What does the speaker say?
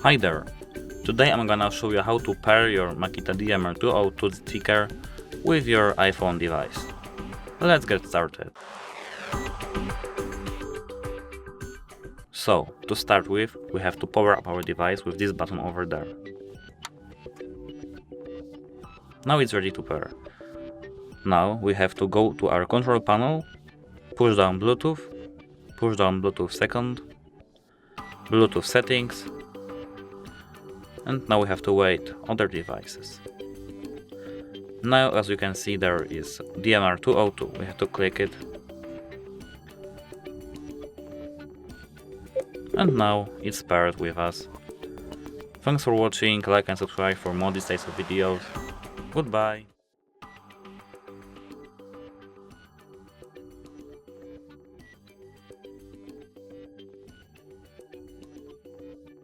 Hi there! Today I'm gonna show you how to pair your Makita DMR202 sticker with your iPhone device. Let's get started. So, to start with, we have to power up our device with this button over there. Now it's ready to pair. Now we have to go to our control panel, push down Bluetooth second, Bluetooth settings, and now we have to wait other devices. Now, as you can see, there is DMR202. We have to click it. And now it's paired with us. Thanks for watching, like and subscribe for more these types of videos. Goodbye!